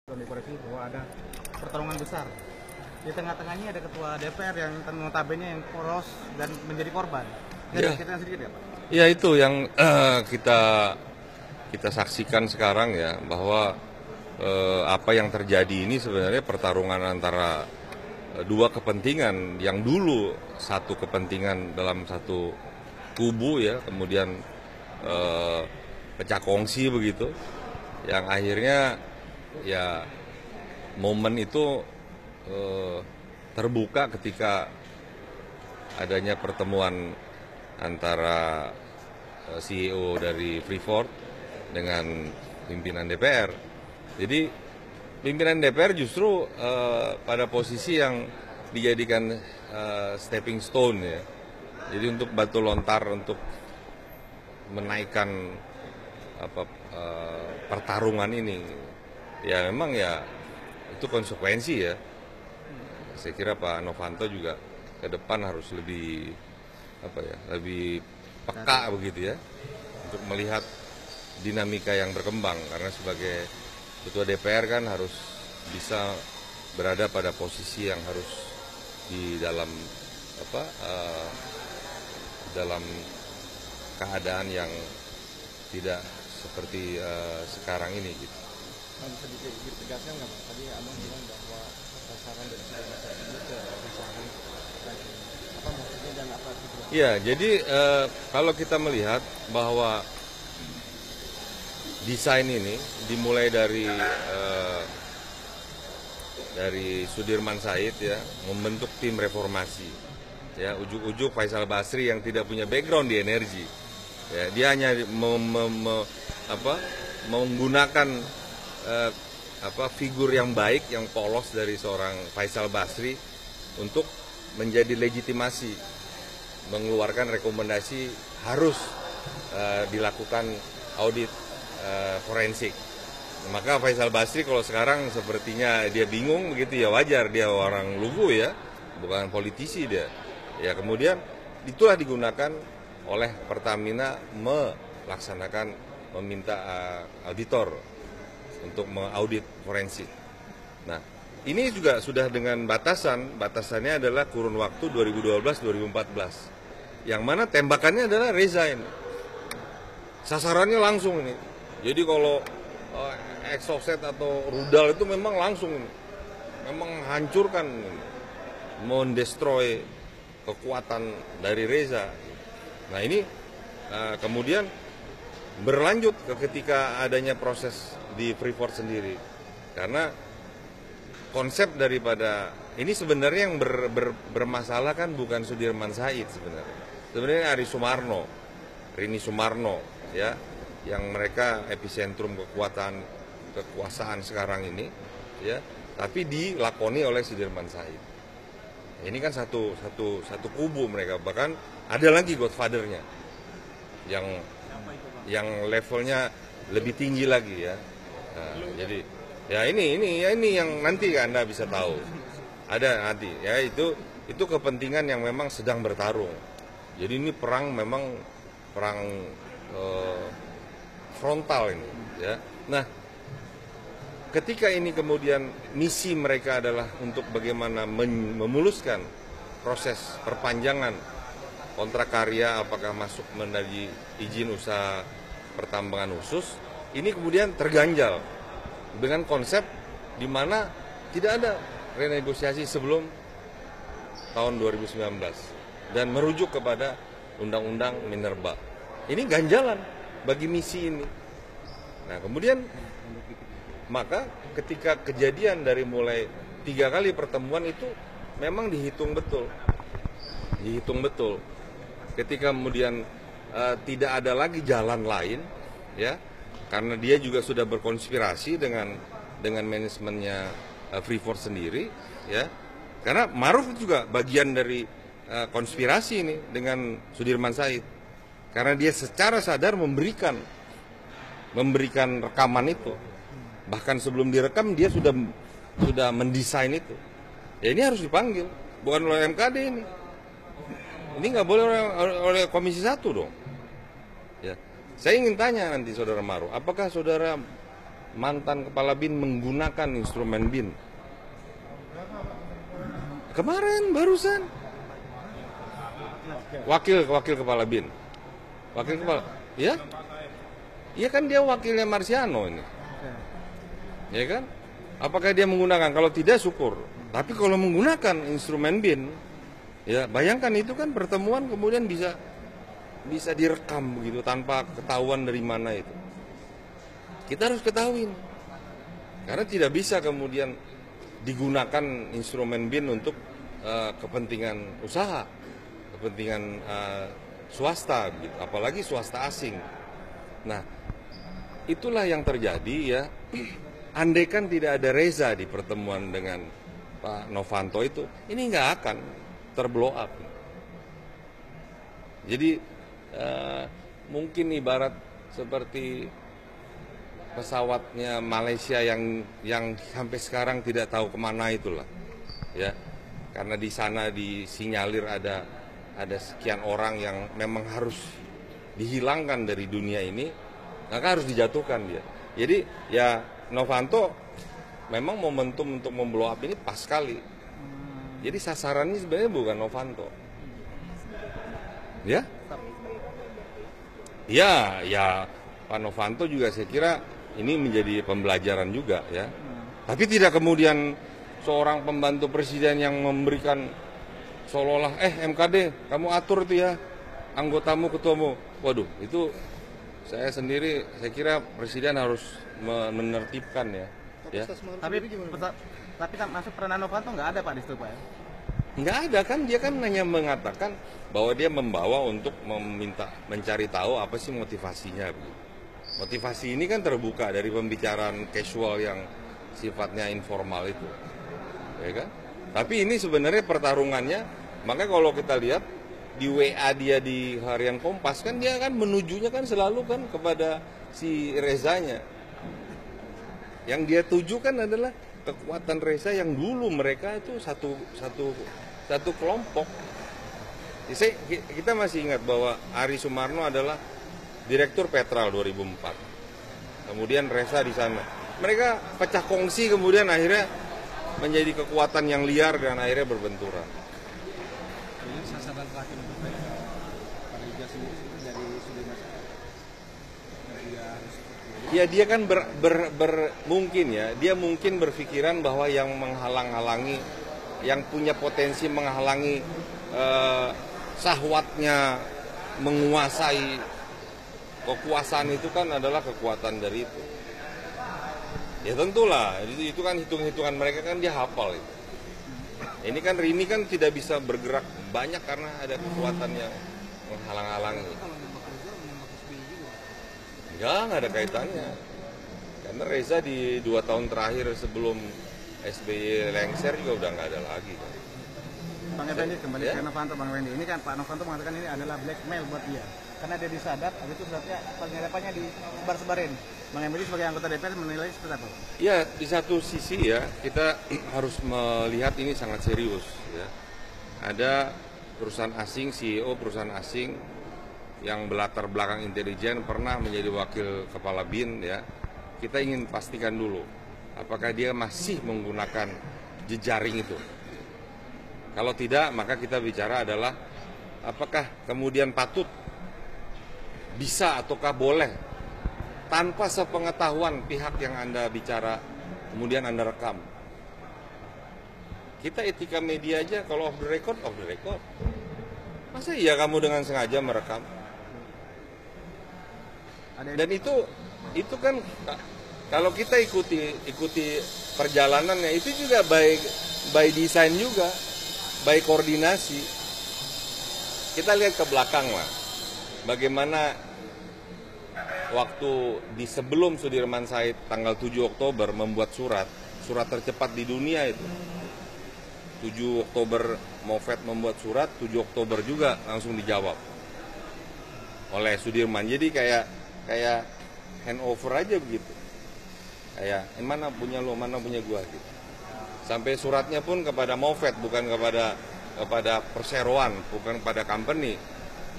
Dikoreksi bahwa ada pertarungan besar. Di tengah-tengahnya ada ketua DPR yang notabene yang poros dan menjadi korban. Ya. Kita sedikit ya Pak? Ya itu yang kita saksikan sekarang ya, bahwa apa yang terjadi ini sebenarnya pertarungan antara dua kepentingan yang dulu satu kepentingan dalam satu kubu ya, kemudian pecah kongsi begitu, yang akhirnya ya momen itu terbuka ketika adanya pertemuan antara CEO dari Freeport dengan pimpinan DPR. Jadi pimpinan DPR justru pada posisi yang dijadikan stepping stone ya. Jadi untuk batu lontar untuk menaikkan pertarungan ini. Ya memang ya itu konsekuensi ya. Saya kira Pak Novanto juga ke depan harus lebih lebih peka begitu ya, untuk melihat dinamika yang berkembang, karena sebagai ketua DPR kan harus bisa berada pada posisi yang harus di dalam dalam keadaan yang tidak seperti sekarang ini gitu. Bisa ditegaskan nggak Pak? Tadi Abang bilang bahwa sasaran dari segala itu ke perusahaan. Apa maksudnya dan apa tujuannya? Ya, jadi kalau kita melihat bahwa desain ini dimulai dari Sudirman Said ya, membentuk tim reformasi. Ya, ujuk-ujuk Faisal Basri yang tidak punya background di energi. Ya, dia hanya menggunakan figur yang baik, yang polos dari seorang Faisal Basri untuk menjadi legitimasi, mengeluarkan rekomendasi harus dilakukan audit forensik. Maka Faisal Basri kalau sekarang sepertinya dia bingung begitu ya, wajar, dia orang lugu ya, bukan politisi dia. Ya kemudian itulah digunakan oleh Pertamina meminta auditor untuk mengaudit forensik. Nah, ini juga sudah dengan batasannya adalah kurun waktu 2012-2014. Yang mana tembakannya adalah resign. Sasarannya langsung ini. Jadi kalau exocet atau rudal itu memang langsung ini. Memang hancurkan, mendestroy kekuatan dari Reza. Nah, ini kemudian berlanjut ketika adanya proses di Freeport sendiri, karena konsep daripada ini sebenarnya yang bermasalah kan bukan Sudirman Said sebenarnya Rini Sumarno ya, yang mereka epicentrum kekuasaan sekarang ini ya, tapi dilakoni oleh Sudirman Said. Ini kan satu kubu mereka, bahkan ada lagi godfathernya yang levelnya lebih tinggi lagi ya. Nah, jadi ya ini yang nanti Anda bisa tahu. Ada nanti ya, itu kepentingan yang memang sedang bertarung. Jadi ini memang perang frontal ini ya. Nah, ketika ini kemudian misi mereka adalah untuk bagaimana memuluskan proses perpanjangan kontrak karya, apakah masuk menjadi izin usaha pertambangan khusus, ini kemudian terganjal dengan konsep di mana tidak ada renegosiasi sebelum tahun 2019 dan merujuk kepada Undang-Undang Minerba. Ini ganjalan bagi misi ini. Nah, kemudian maka ketika kejadian dari mulai 3 kali pertemuan itu memang dihitung betul. Ketika kemudian tidak ada lagi jalan lain ya, karena dia juga sudah berkonspirasi dengan manajemennya Freeport sendiri ya, karena Maruf juga bagian dari konspirasi ini dengan Sudirman Said, karena dia secara sadar memberikan rekaman itu, bahkan sebelum direkam dia sudah mendesain itu. Ya ini harus dipanggil, bukan oleh MKD ini. Ini nggak boleh oleh Komisi 1 dong. Ya, saya ingin tanya nanti Saudara Maruf, apakah Saudara mantan kepala BIN menggunakan instrumen BIN. Kemarin barusan wakil kepala BIN, ya, iya kan dia wakilnya Marsiano ini, ya kan? Apakah dia menggunakan? Kalau tidak syukur. Tapi kalau menggunakan instrumen BIN, ya bayangkan itu kan pertemuan kemudian bisa direkam begitu tanpa ketahuan dari mana itu. Kita harus ketahuin, karena tidak bisa kemudian digunakan instrumen BIN untuk kepentingan usaha, kepentingan swasta, gitu. Apalagi swasta asing. Nah, itulah yang terjadi ya. Andai kan tidak ada Reza di pertemuan dengan Pak Novanto itu, ini nggak akan terblow up. Jadi mungkin ibarat seperti pesawatnya Malaysia yang sampai sekarang tidak tahu kemana itulah, ya, karena di sana disinyalir ada sekian orang yang memang harus dihilangkan dari dunia ini, maka harus dijatuhkan dia. Jadi ya Novanto memang momentum untuk memblow up ini pas sekali. Jadi sasarannya sebenarnya bukan Novanto, ya. Ya, Pak Novanto juga saya kira ini menjadi pembelajaran juga ya. Tapi tidak kemudian seorang pembantu presiden yang memberikan seolah-olah MKD kamu atur itu ya anggotamu ketuamu. Waduh, itu saya kira presiden harus menertibkan ya. Tapi masuk peranan Novanto nggak ada Pak di situ Pak ya? Nggak ada kan, dia kan hanya mengatakan bahwa dia membawa untuk mencari tahu apa sih motivasinya. Motivasi ini kan terbuka dari pembicaraan casual yang sifatnya informal itu, ya kan? Tapi ini sebenarnya pertarungannya, makanya kalau kita lihat di WA dia di harian Kompas kan dia kan menujunya kan selalu kan kepada si Rezanya. Yang dia tujukan adalah kekuatan Reza yang dulu mereka itu satu kelompok. Kita masih ingat bahwa Ari Sumarno adalah Direktur Petral 2004. Kemudian Reza di sana. Mereka pecah kongsi kemudian akhirnya menjadi kekuatan yang liar dan akhirnya berbenturan. Jadi sasaran terakhir untuk mereka pada Liga sendiri dari Sudirman. Ya dia kan dia mungkin berpikiran bahwa yang menghalang-halangi, yang punya potensi menghalangi sahwatnya menguasai kekuasaan itu kan adalah kekuatan dari itu. Ya tentulah, itu kan hitung-hitungan mereka kan dia hafal itu. Ini kan Rini kan tidak bisa bergerak banyak karena ada kekuatan yang menghalang-halangi. Nggak ada kaitannya. Karena Reza di 2 tahun terakhir sebelum SBY lengser juga udah nggak ada lagi. Bang Effendi kembali ke Novanto, Bang Effendi. Ini kan Pak Novanto mengatakan ini adalah blackmail buat dia. Karena dia disadap, habis itu suratnya penyadapannya disebar-sebarin. Bang Effendi sebagai anggota DPR menilai seperti apa? Ya, di satu sisi ya kita harus melihat ini sangat serius ya. Ada perusahaan asing, CEO perusahaan asing yang berlatar belakang intelijen pernah menjadi wakil kepala BIN ya. Kita ingin pastikan dulu apakah dia masih menggunakan jejaring itu. Kalau tidak, maka kita bicara adalah apakah kemudian patut, bisa ataukah boleh tanpa sepengetahuan pihak yang Anda bicara kemudian Anda rekam. Kita etika media aja kalau off the record. Masa iya kamu dengan sengaja merekam? Dan itu kan kalau kita ikuti perjalanannya itu juga by design juga, by koordinasi. Kita lihat ke belakang lah, bagaimana waktu sebelum Sudirman Said tanggal 7 Oktober membuat surat tercepat di dunia itu. 7 Oktober Moffett membuat surat, 7 Oktober juga langsung dijawab oleh Sudirman. Jadi kayak handover aja begitu. Kayak mana punya lo, mana punya gua gitu. Sampai suratnya pun kepada Moffett, bukan kepada perseroan, bukan kepada company.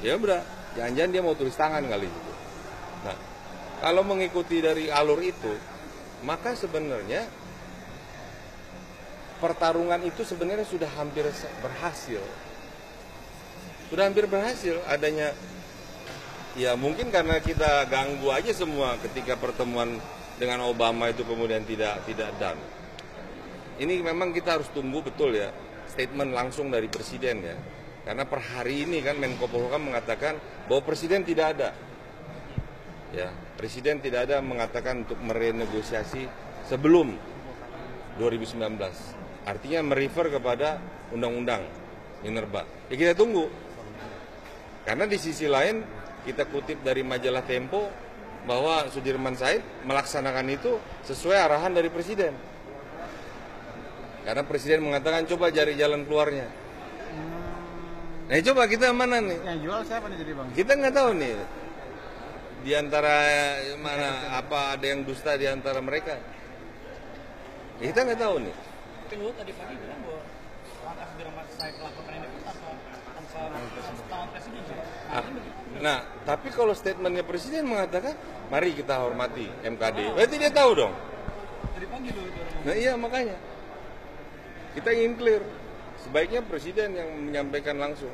Ya udah, jangan-jangan dia mau tulis tangan kali gitu. Nah, kalau mengikuti dari alur itu, maka sebenarnya pertarungan itu sebenarnya sudah hampir berhasil. Sudah hampir berhasil adanya, ya mungkin karena kita ganggu aja semua ketika pertemuan dengan Obama itu kemudian tidak done. Ini memang kita harus tunggu betul ya statement langsung dari Presiden ya. Karena per hari ini kan Menko Polhukam mengatakan bahwa Presiden tidak ada. Ya, Presiden tidak ada mengatakan untuk merenegosiasi sebelum 2019. Artinya merefer kepada Undang-Undang Minerba. Ya kita tunggu. Karena di sisi lain kita kutip dari majalah Tempo bahwa Sudirman Said melaksanakan itu sesuai arahan dari Presiden. Karena Presiden mengatakan coba cari jalan keluarnya. Nah coba kita mana nih? Yang jual siapa nih jadi bang? Kita nggak tahu nih. Di antara mana apa ada yang dusta di antara mereka? Kita nggak tahu nih. Tapi Luhut tadi pagi bilang bahwa langkah Sudirman Said melakukan ini pun tanpa tangan presiden. Nah, tapi kalau statementnya Presiden mengatakan, mari kita hormati MKD. Berarti dia tahu dong. Tadi pagi Luhut. Nah iya makanya. Kita ingin clear. Sebaiknya Presiden yang menyampaikan langsung.